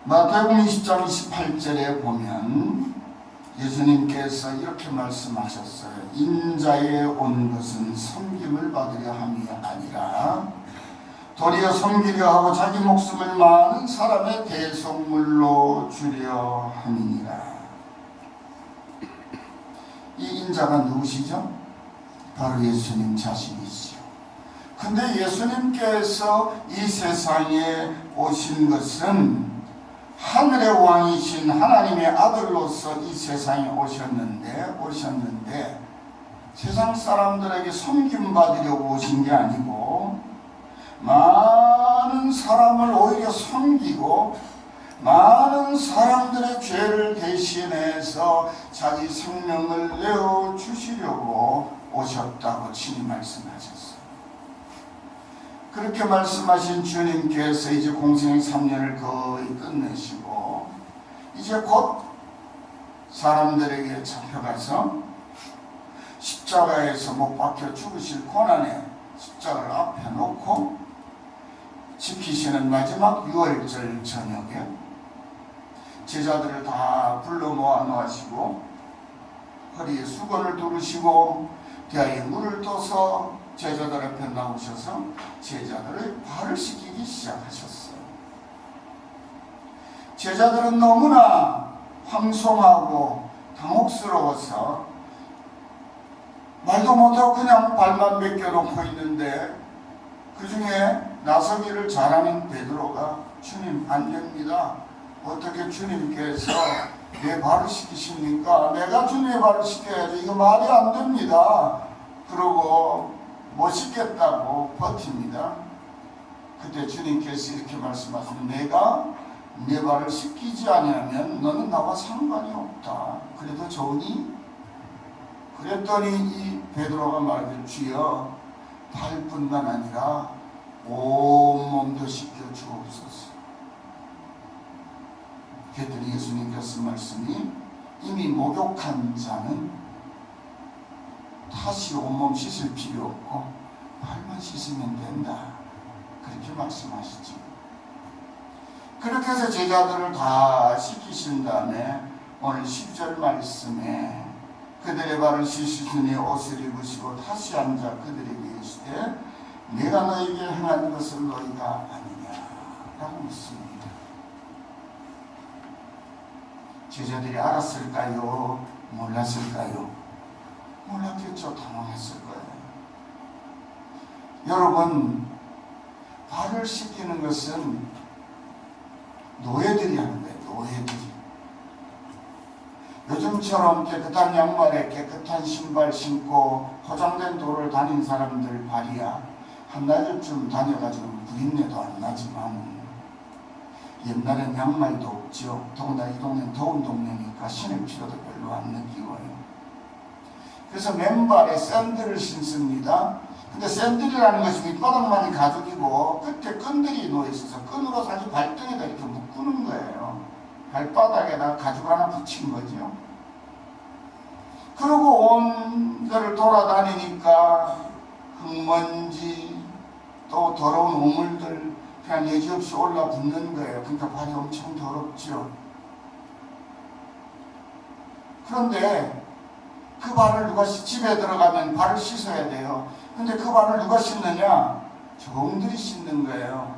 마태복음 20장 28절에 보면 예수님께서 이렇게 말씀하셨어요. 인자에 온 것은 섬김을 받으려 함이 아니라 도리어 섬기려 하고 자기 목숨을 많은 사람의 대속물로 주려 함이니라. 이 인자가 누구시죠? 바로 예수님 자신이시죠. 근데 예수님께서 이 세상에 오신 것은 하늘의 왕이신 하나님의 아들로서 이 세상에 오셨는데 세상 사람들에게 섬김받으려고 오신 게 아니고 많은 사람을 오히려 섬기고 많은 사람들의 죄를 대신해서 자기 생명을 내어주시려고 오셨다고 친히 말씀하셨어요. 그렇게 말씀하신 주님께서 이제 공생의 3년을 거의 끝내시고 이제 곧 사람들에게 잡혀가서 십자가에서 못 박혀 죽으실 고난에 십자가를 앞에 놓고 지키시는 마지막 6월절 저녁에 제자들을 다 불러 모아 놓으시고 허리에 수건을 두르시고 대야에 물을 떠서 제자들 앞에 나오셔서 제자들의 발을 씻기기 시작하셨어요. 제자들은 너무나 황송하고 당혹스러워서 말도 못하고 그냥 발만 벗겨놓고 있는데 그 중에 나서기를 잘하는 베드로가 주님 안 됩니다. 어떻게 주님께서 내 발을 씻기십니까? 내가 주님의 발을 씻겨야지. 이거 말이 안 됩니다. 그러고 못 씻겠다고 버팁니다. 그때 주님께서 이렇게 말씀하시면 내가 내 발을 씻기지 않으면 너는 나와 상관이 없다. 그래도 좋으니? 그랬더니 이 베드로가 말하길 주여 발뿐만 아니라 온몸도 씻겨 주옵소서. 그랬더니 예수님께서 말씀이 이미 목욕한 자는 다시 온몸 씻을 필요 없고 발만 씻으면 된다. 그렇게 말씀하시죠. 그렇게 해서 제자들을 다 씻기신 다음에 오늘 10절 말씀에 그들의 발을 씻으시니 옷을 입으시고 다시 앉아 그들에게 이르시되 내가 너에게 행한 것을 너희가 아느냐 라고 묻습니다. 제자들이 알았을까요? 몰랐을까요? 몰랐겠죠. 당황했을 거예요. 여러분, 발을 씻기는 것은 노예들이 하는 거예요. 노예들이. 요즘처럼 깨끗한 양말에 깨끗한 신발 신고 포장된 도로를 다닌 사람들 발이야 한나절쯤 다녀가지고 구린내도 안 나지만 옛날엔 양말도 없죠. 더구나 이 동네는 더운 동네니까 신을 필요도 별로 안 느끼고요. 그래서 맨발에 샌들을 신습니다. 근데 샌들이라는 것이 밑바닥만이 가죽이고 끝에 끈들이 놓여있어서 끈으로 사실 발등에다 이렇게 묶는 거예요. 발바닥에다 가죽 하나 붙인 거죠. 그리고 온 데를 돌아다니니까 흙먼지 또 더러운 오물들 그냥 여지없이 올라붙는 거예요. 그러니까 발이 엄청 더럽죠. 그런데 그 발을 누가 집에 들어가면 발을 씻어야 돼요. 근데 그 발을 누가 씻느냐? 종들이 씻는 거예요.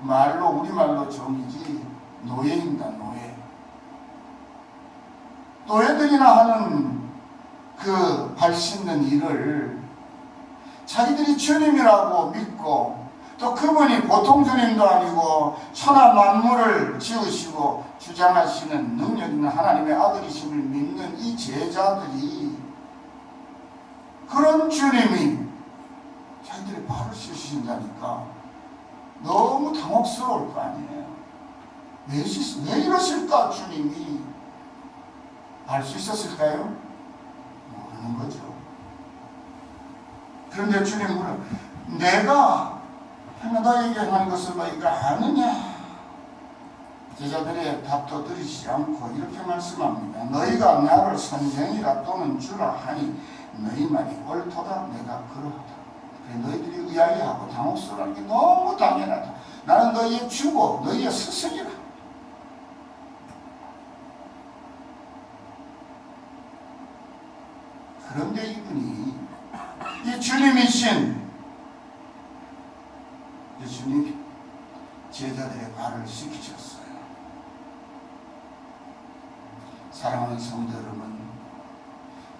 말로 우리말로 종이지 노예입니다. 노예. 노예들이나 하는 그 발 씻는 일을 자기들이 주님이라고 믿고 또 그분이 보통 주님도 아니고 천하 만물을 지으시고 주장하시는 능력 있는 하나님의 아들이심을 믿는 이 제자들이 그런 주님이 자기들의 발을 씻으신다니까 너무 당혹스러울 거 아니에요. 왜 이러실까 주님이? 알 수 있었을까요? 모르는 거죠. 그런데 주님 물어 내가 너에게 하는 것을 너희가 아느냐? 제자들의 답도 들으시지 않고 이렇게 말씀합니다. 너희가 나를 선생이라 또는 주라 하니 너희 말이 옳도다. 내가 그러하다. 그래 너희들이 의아해하고 당혹스러워하는 게 너무 당연하다. 나는 너희의 주고 너희의 스승이라. 그런데 이분이 이 주님이신 예수님이 제자들의 발을 씻기셨어요. 사랑하는 성도 여러분,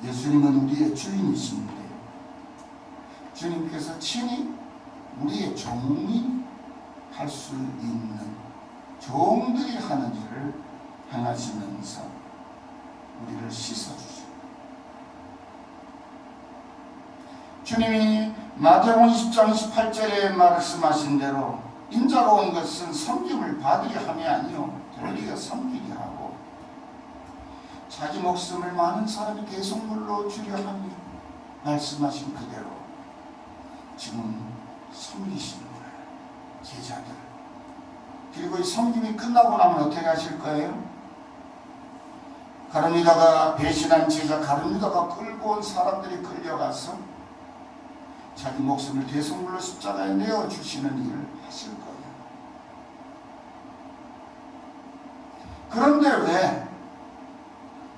예수님은 우리의 주인이신데 주님께서 친히 우리의 종이 할 수 있는 종들이 하는 일을 행하시면서 우리를 씻어주죠. 주님이 마태복음 20장 18절에 말씀하신 대로 인자가 온 것은 섬김을 받으려 함이 아니요 도리어 섬기게 하고 자기 목숨을 많은 사람이 대속물로 주려 함이 말씀하신 그대로 지금 섬기시는 거예요. 제자들. 그리고 이 섬김이 끝나고 나면 어떻게 하실 거예요? 가룟유다가 배신한 제자 가룟유다가 끌고 온 사람들이 끌려가서 자기 목숨을 대속물로 십자가에 내어주시는 일을 하실 거예요. 그런데 왜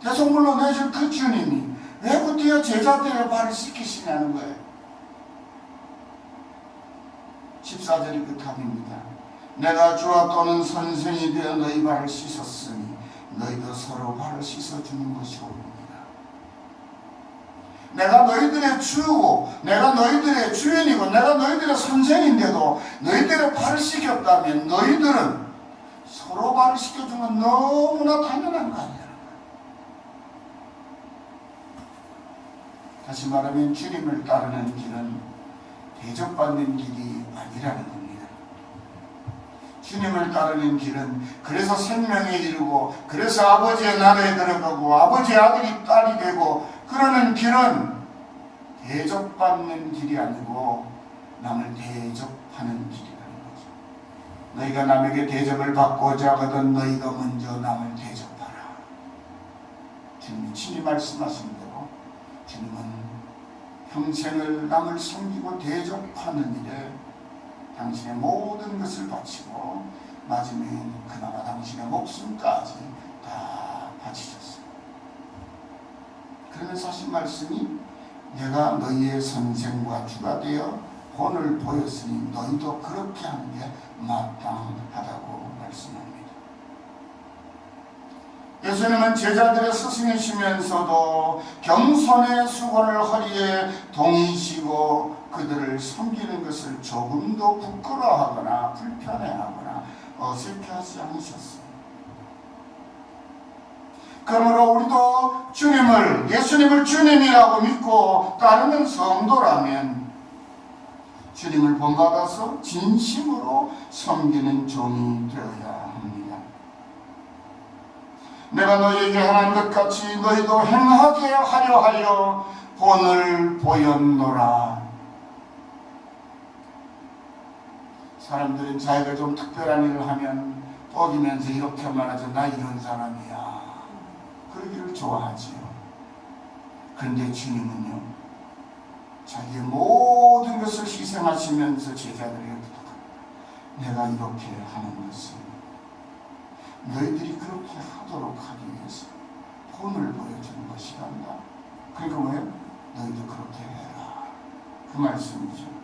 대속물로 내줄 그 주님이 왜 그때야 제자들의 발을 씻기시냐는 거예요. 14절이 그 답입니다. 내가 주와 또는 선생이 되어 너희 발을 씻었으니 너희도 서로 발을 씻어주는 것이 옳습니다. 내가 너희들의 주고 내가 너희들의 주인이고 내가 너희들의 선생인데도 너희들의 발을 씻겼다면 너희들은 서로 발을 씻겨주는 건 너무나 당연한 거 아니야. 다시 말하면 주님을 따르는 길은 대접받는 길이 아니라는 겁니다. 주님을 따르는 길은 그래서 생명에 이르고 그래서 아버지의 나라에 들어가고 아버지의 아들이 딸이 되고 그러는 길은 대접받는 길이 아니고 남을 대접하는 길이라는 거죠. 너희가 남에게 대접을 받고자 하거든 너희가 먼저 남을 대접하라. 주님이 친히 말씀하신 대로 주님은 평생을 남을 섬기고 대접하는 일에 당신의 모든 것을 바치고 마지막엔 그나마 당신의 목숨까지 다 바치셨어요. 그러면서 하신 말씀이 내가 너희의 선생과 주가 되어 본을 보였으니 너희도 그렇게 하는 게 마땅하다고 말씀합니다. 예수님은 제자들의 스승이시면서도 겸손의 수건을 허리에 동이시고 그들을 섬기는 것을 조금도 부끄러워하거나 불편해하거나 어색해하지 않으셨어요. 그러므로 우리도 예수님을 주님이라고 믿고 따르는 성도라면 주님을 본받아서 진심으로 섬기는 종이 되어야 합니다. 내가 너희에게 행한 것 같이 너희도 행하게 하려 하여 본을 보였노라. 사람들은 자기가 좀 특별한 일을 하면 어기면서 이렇게 말하죠. 나 이런 사람이야. 그러기를 좋아하지요. 그런데 주님은요, 자기의 모든 것을 희생하시면서 제자들에게 부탁합니다. 내가 이렇게 하는 것은 너희들이 그렇게 하도록 하기 위해서 본을 보여주는 것이란다. 그러니까 뭐예요? 너희도 그렇게 해라. 그 말씀이죠.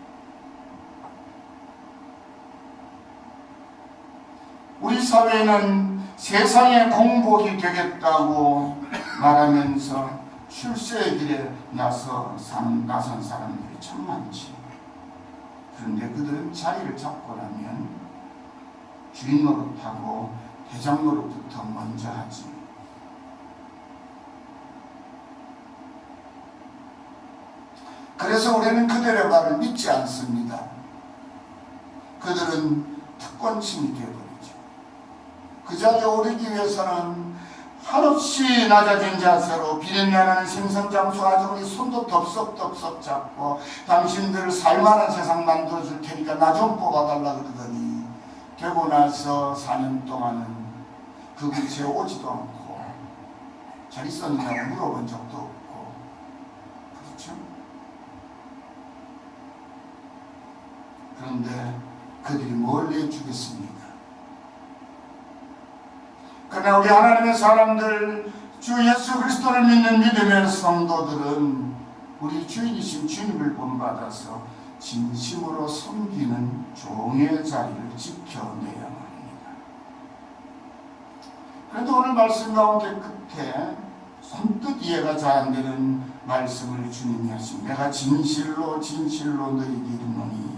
우리 사회는 세상의 공복이 되겠다고 말하면서 출세의 길에 나선 사람들이 참 많지. 그런데 그들은 자리를 잡고 나면 주인 노릇하고 대장 노릇부터 먼저 하지. 그래서 우리는 그들의 말을 믿지 않습니다. 그들은 특권층이 되어버리죠. 그 자리에 오르기 위해서는 한없이 낮아진 자세로 비린내나는 생선장수 아주머니 손도 덥석덥석 잡고 당신들 살만한 세상 만들어줄 테니까 나 좀 뽑아달라 그러더니 되고 나서 4년 동안은 그 근처에 오지도 않고 잘 있었느냐고 물어본 적도 없고. 그렇죠? 그런데 그들이 뭘 내주겠습니까? 그러나 우리 하나님의 사람들, 주 예수 그리스도를 믿는 믿음의 성도들은 우리 주인이신 주님을 본받아서 진심으로 섬기는 종의 자리를 지켜내야만 합니다. 그런데 오늘 말씀 가운데 끝에 선뜻 이해가 잘 안 되는 말씀을 주님이 하십니다. 내가 진실로 진실로 너희에게 이르노니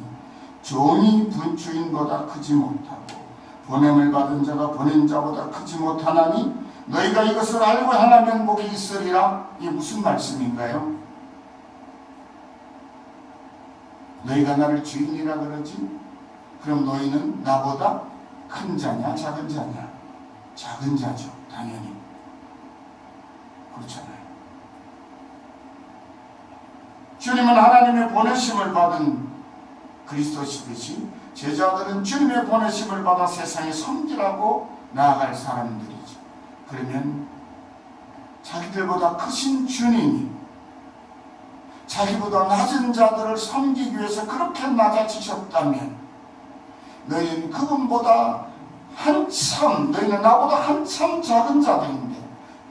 종이 주인보다 크지 못하고 보냄을 받은 자가 보낸 자보다 크지 못하나니 너희가 이것을 알고 행하면 복이 있으리라. 이게 무슨 말씀인가요? 너희가 나를 주인이라 그러지? 그럼 너희는 나보다 큰 자냐 작은 자냐? 작은 자죠, 당연히. 그렇잖아요. 주님은 하나님의 보내심을 받은 그리스도시듯이 제자들은 주님의 보내심을 받아 세상에 섬기라고 나아갈 사람들이죠. 그러면 자기들보다 크신 주님이 자기보다 낮은 자들을 섬기기 위해서 그렇게 낮아지셨다면 너희는 그분보다 한참, 너희는 나보다 한참 작은 자들인데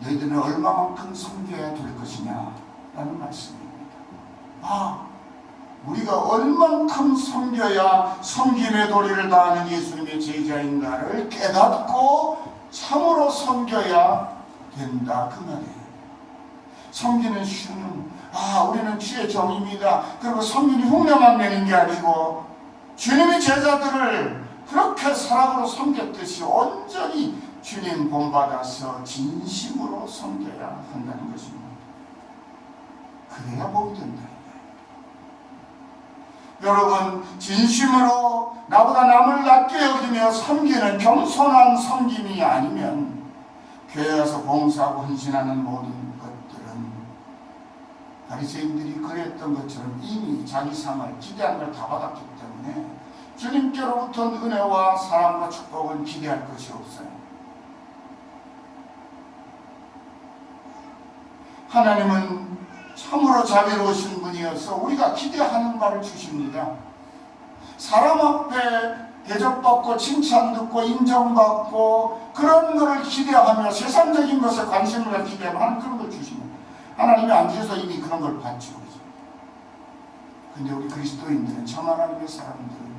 너희들은 얼마만큼 섬겨야 될 것이냐 라는 말씀입니다. 우리가 얼만큼 섬겨야 섬김의 도리를 다하는 예수님의 제자인가를 깨닫고 참으로 섬겨야 된다 그 말이에요. 섬기는 주는 우리는 주의 종입니다. 그리고 섬기는 흉내만 내는 게 아니고 주님의 제자들을 그렇게 사랑으로 섬겼듯이 온전히 주님 본받아서 진심으로 섬겨야 한다는 것입니다. 그래야 복이 된다. 여러분, 진심으로 나보다 남을 낮게 여기며 섬기는 겸손한 섬김이 아니면 교회 와서 봉사하고 헌신하는 모든 것들은 바리새인들이 그랬던 것처럼 이미 자기 상을 기대한 걸 다 받았기 때문에 주님께로부터 은혜와 사랑과 축복은 기대할 것이 없어요. 하나님은 참으로 자비로우신 분이어서 우리가 기대하는 바를 주십니다. 사람 앞에 대접받고 칭찬 듣고 인정받고 그런 것을 기대하며 세상적인 것에 관심을 갖기 하는 그런 걸 주십니다. 하나님이 안 주셔서 이미 그런 걸 받죠. 근데 우리 그리스도인들은 참 하나님의 사람들은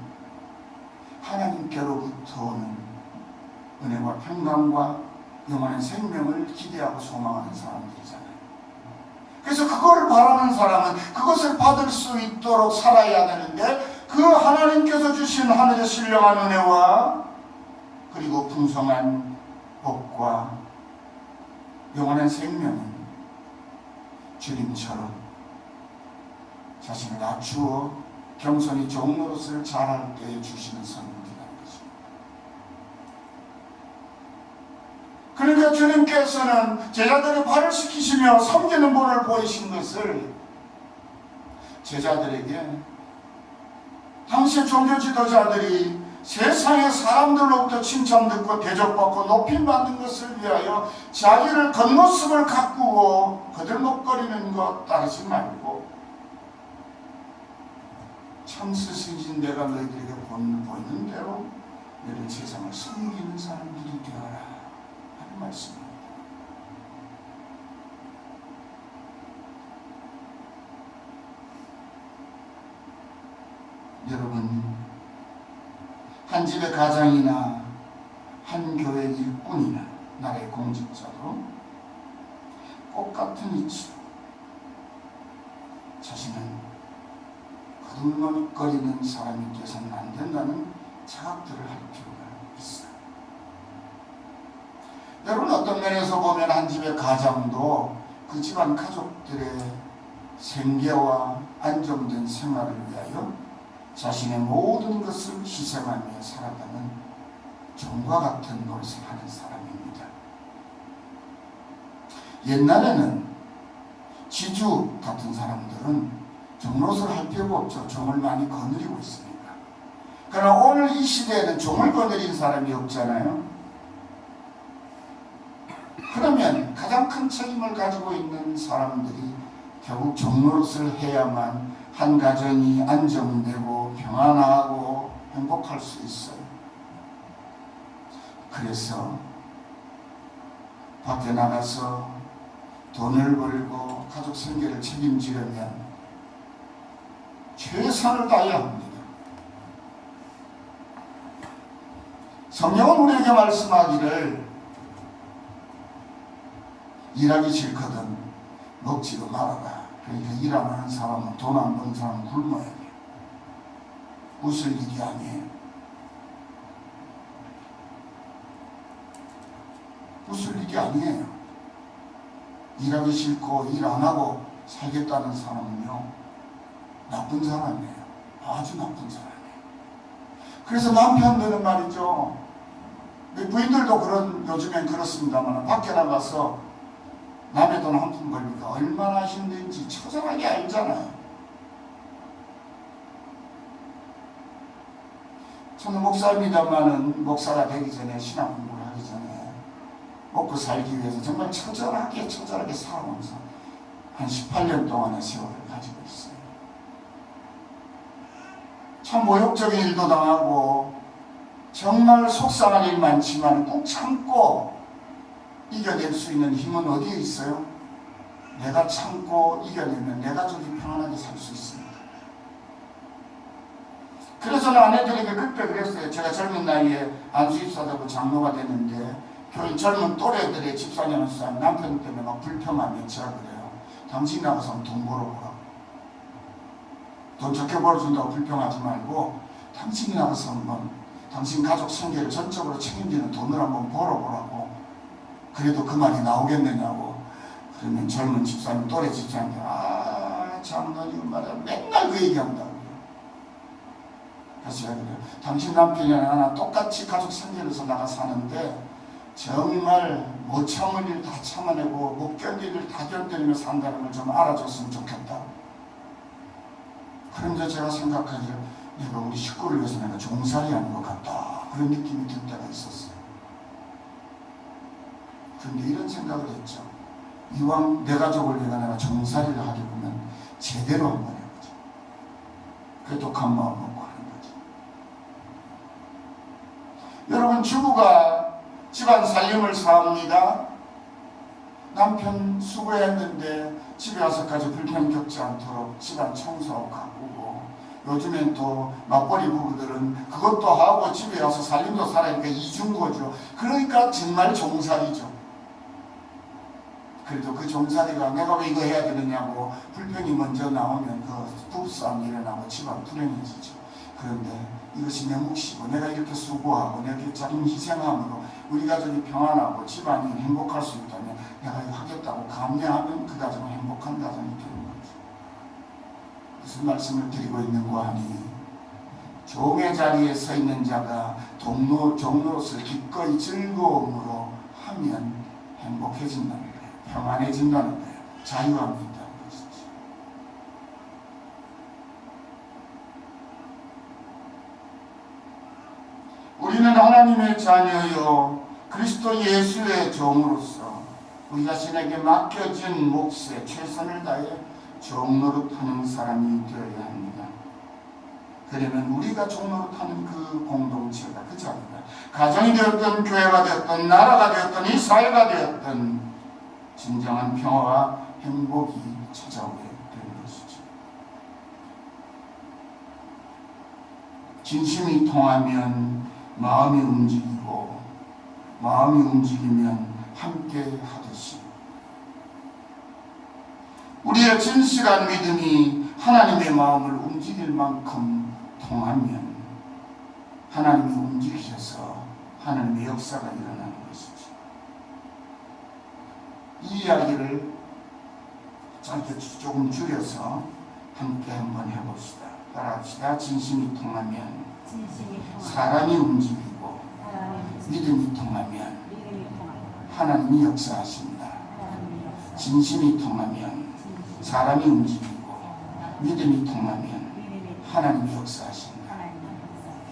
하나님께로부터 오는 은혜와 평강과 영원한 생명을 기대하고 소망하는 사람들이잖아요. 그래서 그걸 바라는 사람은 그것을 받을 수 있도록 살아야 되는데 그 하나님께서 주신 하늘의 신령한 은혜와 그리고 풍성한 복과 영원한 생명은 주님처럼 자신을 낮추어 겸손히 종 노릇을 잘할 때 주시는 선물이라는 것입니다. 그러니까 주님께서는 제자들의 발을 씻기시며 섬기는 본을 보이신 것을 제자들에게 당시의 종교 지도자들이 세상의 사람들로부터 칭찬 듣고 대접받고 높임받는 것을 위하여 자기를 겉모습을 가꾸고 거들먹거리는 것 따르지 말고 참 스승이신 내가 너희들에게 보이는 대로 너희는 세상을 섬기는 사람들이 되어라 하는 말씀입니다. 여러분, 한 집의 가장이나 한 교회 일꾼이나 나라의 공직자도 똑같은 이치로 자신은 거들먹거리는 사람이 되서는 안 된다는 자각들을 할 필요가 있어요. 여러분, 어떤 면에서 보면 한 집의 가장도 그 집안 가족들의 생계와 안정된 생활을 위하여 자신의 모든 것을 희생하며 살아가는 종과 같은 노릇을 하는 사람입니다. 옛날에는 지주 같은 사람들은 종노릇을 할 필요가 없죠. 종을 많이 거느리고 있으니까. 그러나 오늘 이 시대에는 종을 거느린 사람이 없잖아요. 그러면 가장 큰 책임을 가지고 있는 사람들이 결국 종노릇을 해야만 한 가정이 안정되고 평안하고 행복할 수 있어요. 그래서 밖에 나가서 돈을 벌고 가족 생계를 책임지려면 최선을 다해야 합니다. 성경은 우리에게 말씀하기를 일하기 싫거든 먹지도 말아라. 그러니까 일 안 하는 사람은, 돈 안 버는 사람은 굶어야 돼요. 웃을 일이 아니에요. 웃을 일이 아니에요. 일하기 싫고 일 안 하고 살겠다는 사람은요, 나쁜 사람이에요. 아주 나쁜 사람이에요. 그래서 남편들은 말이죠, 부인들도 요즘엔 그렇습니다만, 밖에 나가서 남의 돈 한 푼 벌니까 얼마나 힘든지 처절하게 알잖아요. 저는 목사입니다만은, 목사가 되기 전에, 신학 공부를 하기 전에 먹고 살기 위해서 정말 처절하게 살아오면서 한 18년 동안의 세월을 가지고 있어요. 참 모욕적인 일도 당하고 정말 속상한 일 많지만 꼭 참고 이겨낼 수 있는 힘은 어디에 있어요? 내가 참고 이겨내면 내 가족이 평안하게 살 수 있습니다. 그래서 저는 아내들에게 그때 그랬어요. 제가 젊은 나이에 안수집사되고 장로가 됐는데 교인 젊은 또래들의 집사님으로서 남편 때문에 막 불평하면 제가 그래요. 당신 나가서 돈 벌어보라. 돈 적게 벌어준다고 불평하지 말고 당신이 나가서 한번 당신 가족 생계를 전적으로 책임지는 돈을 한번 벌어보라고. 그래도 그 말이 나오겠느냐고. 그러면 젊은 집사님, 또래 집사님들, 장로님 말이야, 맨날 그 얘기한다고요. 그래서 제가 그래요. 당신 남편이랑 나랑 똑같이 가족 생계에서 나가 사는데 정말 못 참을 일 다 참아내고 못 견딜 일 다 견디며 산다는 걸 좀 알아줬으면 좋겠다. 그러면서 제가 생각하기를 내가 우리 식구를 위해서 내가 종살이 하는 것 같다. 그런 느낌이 들 때가 있었어요. 그런데 이런 생각을 했죠. 이왕 내 가족을 위해 내가 종살이를 하게 보면 제대로 한번 해보자. 그래 독한 마음 먹고 하는 거지. 여러분, 주부가 집안 살림을 사옵니다. 남편 수고했는데 집에 와서까지 불편 겪지 않도록 집안 청소하고 가꾸고, 요즘엔 또 맞벌이 부부들은 그것도 하고 집에 와서 살림도 살아니까 이중거죠. 그러니까 정말 종살이죠. 그래도 그 종살이가 내가 왜 이거 해야 되느냐고 불평이 먼저 나오면 그 부부싸움이 일어나고 집안 불행해지죠. 그런데 이것이 내 몫이고 내가 이렇게 수고하고 내가 이렇게 작은 희생함으로 우리 가족이 평안하고 집안이 행복할 수 있다면 내가 이거 하겠다고 감내하면 그 가정은 행복한 가정이 되는 거죠. 무슨 말씀을 드리고 있는고 하니, 종의 자리에 서 있는 자가 종로릇을 기꺼이 즐거움으로 하면 행복해진다는 거예요. 평안해진다는 거예요. 자유함이 있다는 것이죠. 우리는 하나님의 자녀요 그리스도 예수의 종으로서 우리 자신에게 맡겨진 몫에 최선을 다해 종노릇하는 사람이 되어야 합니다. 그러면 우리가 종노릇하는 그 공동체가, 그 자리가 가정이 되었든 교회가 되었든 나라가 되었든 이 사회가 되었든 진정한 평화와 행복이 찾아오게 되는 것이죠. 진심이 통하면 마음이 움직이고, 마음이 움직이면 함께 하듯이 우리의 진실한 믿음이 하나님의 마음을 움직일 만큼 통하면 하나님이 움직이셔서 하나님의 역사가 일어나는 것이죠. 이 이야기를 짧게 조금 줄여서 함께 한번 해봅시다. 따라합시다. 진심이 통하면 사람이 움직이고, 믿음이 통하면 하나님이 역사하십니다. 진심이 통하면 사람이 움직이고, 믿음이 통하면 하나님이 역사하십니다.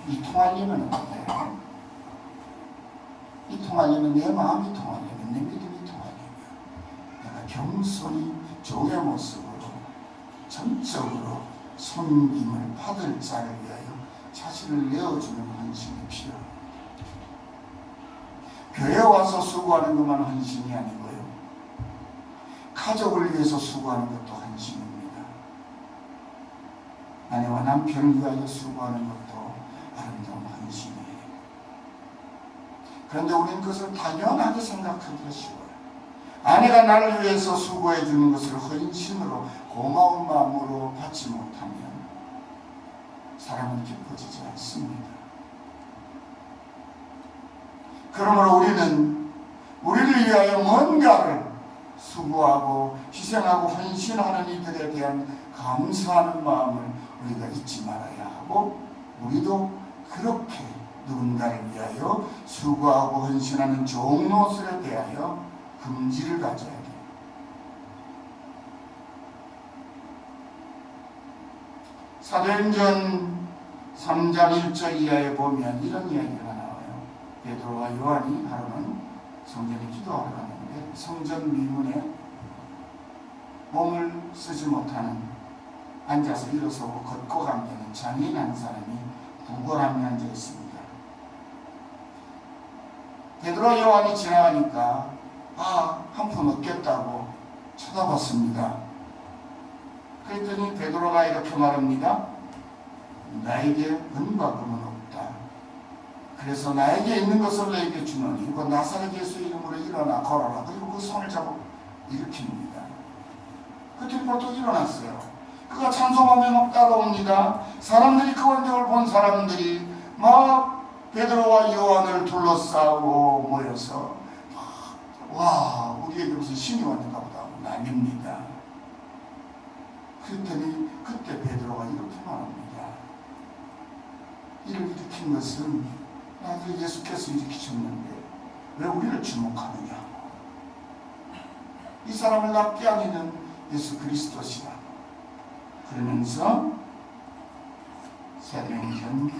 이 통하려면 어때요? 이 통하려면 내 마음이 통하려면, 내 믿음이 통하려면 내가 겸손히 종의 모습으로 전적으로 섬김을 받을 자를 위하여 자신을 내어주는 헌신이 필요합니다. 교회에 와서 수고하는 것만 헌신이 아니고요, 가족을 위해서 수고하는 것도 헌신입니다. 아내와 남편을 위하여 수고하는 것도 아름다운 헌신이에요. 그런데 우리는 그것을 당연하게 생각하기가 쉬워요. 아내가 나를 위해서 수고해 주는 것을 헌신으로 고마운 마음으로 받지 못하면 사랑은 깊어지지 않습니다. 그러므로 우리는 우리를 위하여 뭔가를 수고하고 희생하고 헌신하는 이들에 대한 감사하는 마음을 우리가 잊지 말아야 하고, 우리도 그렇게 누군가를 위하여 수고하고 헌신하는 종로들에 대하여 긍지를 가져야 돼요. 사도행전 3장 1절 이하에 보면 이런 이야기가 나와요. 베드로와 요한이 하루는 성전에 기도하러 갔는데 성전 미문에 몸을 쓰지 못하는, 앉아서 일어서고 걷고 가는 장애인 한 사람이 구걸하며 앉아 있습니다. 베드로와 요한이 지나가니까 한 푼 얻겠다고 쳐다봤습니다. 그랬더니 베드로가 이렇게 말합니다. 나에게 은과 금은 없다. 그래서 나에게 있는 것을 너에게 주노니 그 나사렛 예수 이름으로 일어나 걸어라. 그리고 그 손을 잡고 일으킵니다. 그랬더니 벌떡 일어났어요. 그가 찬송하며 막 따라옵니다. 사람들이 그 광경을 본 사람들이 막 베드로와 요한을 둘러싸고 모여서 와, 우리에게 무슨 신이 왔는가 보다 하고 나뉩니다. 그랬더니 그때 베드로가 이렇게 말합니다. 이를 일으킨 것은 나도 예수께서 일으키셨는데 왜 우리를 주목하느냐. 이 사람을 낫게 하기는 예수 그리스도시라. 그러면서 사도행전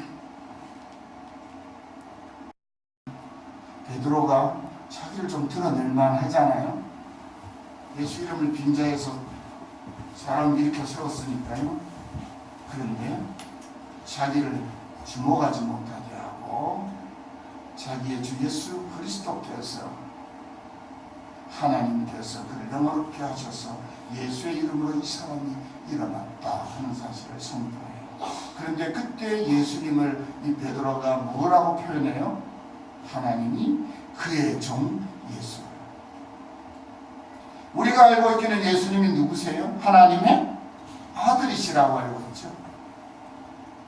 베드로가 자기를 좀 드러낼만 하잖아요. 예수 이름을 빙자해서 사람을 일으켜 세웠으니까요. 그런데 자기를 주목하지 못하게 하고 자기의 주 예수 그리스도께서, 하나님께서 그를 영화롭게 하셔서 예수의 이름으로 이 사람이 일어났다 하는 사실을 선포해요. 그런데 그때 예수님을 이 베드로가 뭐라고 표현해요? 하나님이 그의 종 예수. 우리가 알고 있기는 예수님이 누구세요? 하나님의 아들이시라고 알고 있죠.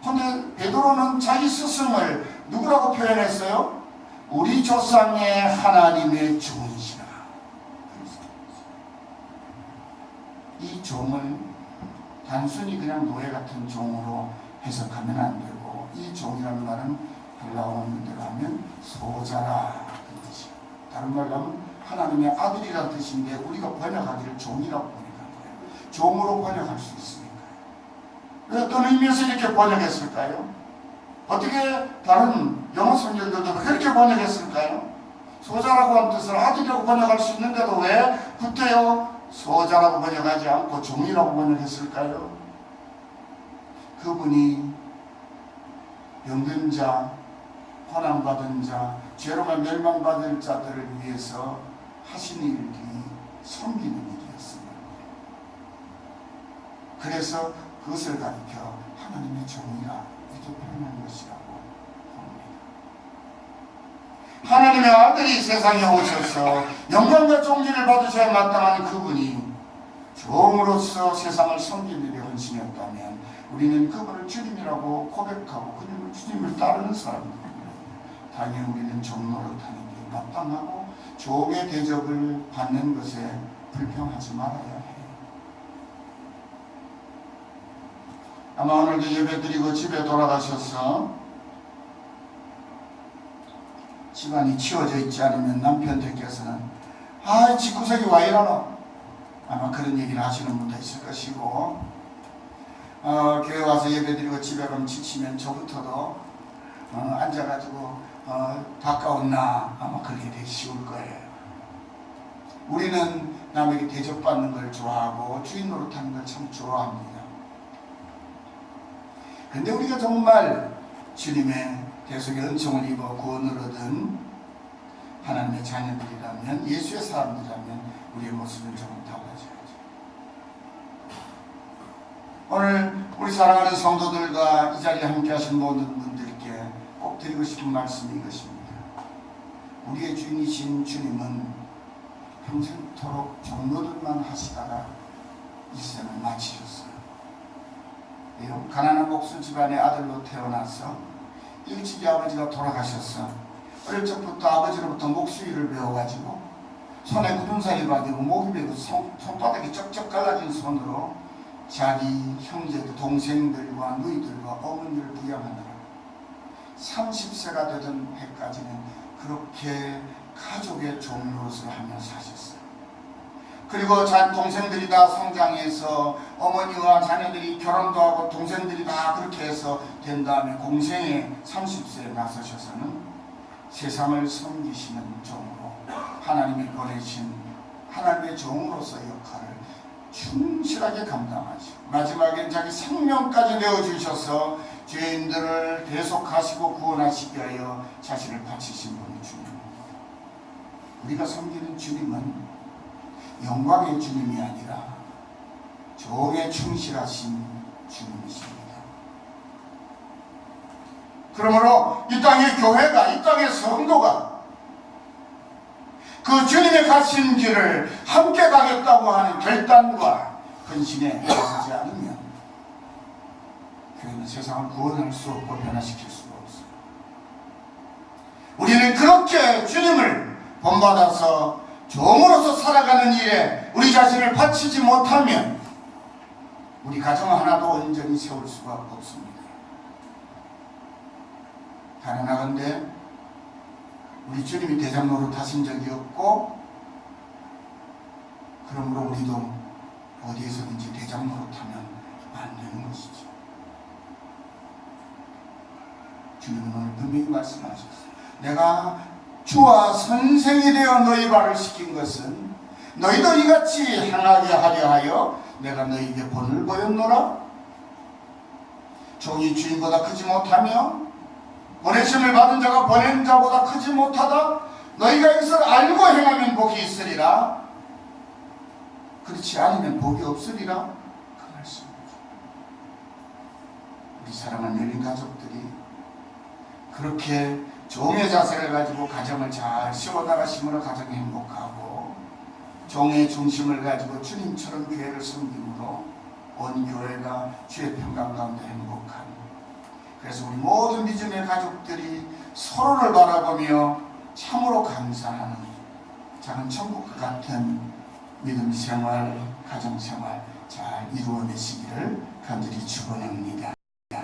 그런데 베드로는 자기 스승을 누구라고 표현했어요? 우리 조상의 하나님의 종이시라. 이 종을 단순히 그냥 노예 같은 종으로 해석하면 안 되고, 이 종이라는 말은 헬라어 문대로 하면 소자라 그 뜻이에요. 다른 말로 하면 하나님의 아들이라는 뜻인데 우리가 번역하기를 종이라고 번역한 거예요. 종으로 번역할 수 있으니까. 왜 어떤 의미에서 이렇게 번역했을까요? 어떻게 다른 영어 성경들도 그렇게 번역했을까요? 소자라고 하는 뜻을 아들이라고 번역할 수 있는데도 왜 그때요 소자라고 번역하지 않고 종이라고 번역했을까요? 그분이 병든 자, 고난받은 자, 죄로만 멸망받을 자들을 위해서 하신 일이 섬기는 일이었습니다. 그래서 그것을 가리켜 하나님의 종이라 이렇게 표현한 것이라고 봅니다. 하나님의 아들이 세상에 오셔서 영광과 존귀를 받으셔야 마땅한 그분이 종으로서 세상을 섬기는 일에 헌신했다면 우리는 그분을 주님이라고 고백하고 그분을 주님을 따르는 사람입니다. 당연히 우리는 종노릇하는 게 마땅하고 종의 대접을 받는 것에 불평하지 말아야 해요. 아마 오늘도 예배드리고 집에 돌아가셔서 집안이 치워져 있지 않으면 남편들께서는 집구석이 와 이러노? 아마 그런 얘기를 하시는 분도 있을 것이고, 교회 와서 예배드리고 집에 가면 지치면 저부터도 앉아가지고 가까웠나 아마 그렇게 되기 쉬울 거예요. 우리는 남에게 대접받는 걸 좋아하고 주인 노릇하는 걸 참 좋아합니다. 근데 우리가 정말 주님의 대속의 은총을 입어 구원을 얻은 하나님의 자녀들이라면, 예수의 사람들이라면 우리의 모습은 조금 달라져야죠. 오늘 우리 사랑하는 성도들과 이 자리에 함께 하신 모든 분들께 꼭 드리고 싶은 말씀이 이것입니다. 우리의 주인이신 주님은 평생토록 종로들만 하시다가 이 생을 마치셨어요. 가난한 목수 집안의 아들로 태어나서 일찍이 아버지가 돌아가셨어. 어릴 적부터 아버지로부터 목수 일을 배워가지고 손에 굳은살이 박이고 목이 베고 손바닥이 쩍쩍 갈라진 손으로 자기 형제들, 동생들과 누이들과 어머니를 부양하느라 30세가 되던 해까지는 그렇게 가족의 종로릇을 하며 사셨어요. 그리고 동생들이 다 성장해서 어머니와 자녀들이 결혼도 하고 동생들이 다 그렇게 해서 된 다음에 공생에 30세에 나서셔서는 세상을 섬기시는 종으로 하나님이 보내신 하나님의 종으로서의 역할을 충실하게 감당하시고 마지막엔 자기 생명까지 내어주셔서 죄인들을 대속하시고 구원하시기 위하여 자신을 바치신 분이 주님입니다. 우리가 섬기는 주님은 영광의 주님이 아니라 종에 충실하신 주님이십니다. 그러므로 이 땅의 교회가, 이 땅의 성도가 그 주님의 가신 길을 함께 가겠다고 하는 결단과 헌신에 나서지 않으면 교회는 세상을 구원할 수 없고 변화시킬 수가 없어요. 우리는 그렇게 주님을 본받아서 종으로서 살아가는 일에 우리 자신을 바치지 못하면 우리 가정 하나도 온전히 세울 수가 없습니다. 가능하건대 우리 주님이 대장 노릇 하신 적이 없고, 그러므로 우리도 어디에서든지 대장 노릇하면 안 되는 것이죠. 주님은 오늘 분명히 말씀하셨어요. 내가 주와 선생이 되어 너희 발을 씻긴 것은 너희도 이같이 행하게 하려 하여 내가 너희에게 본을 보였노라. 종이 주인보다 크지 못하며 보내심을 받은 자가 보낸 자보다 크지 못하다. 너희가 이것을 알고 행하면 복이 있으리라. 그렇지 않으면 복이 없으리라. 그 말씀이죠. 우리 사랑하는 열린 가족들이 그렇게 종의 자세를 가지고 가정을 잘 세워나가심으로 가정이 행복하고, 종의 중심을 가지고 주님처럼 교회를 섬김으로 온 교회가 주의 평강 가운데 행복한, 그래서 우리 모든 믿음의 가족들이 서로를 바라보며 참으로 감사하는 작은 천국 같은 믿음 생활, 가정 생활 잘 이루어내시기를 간절히 축원합니다.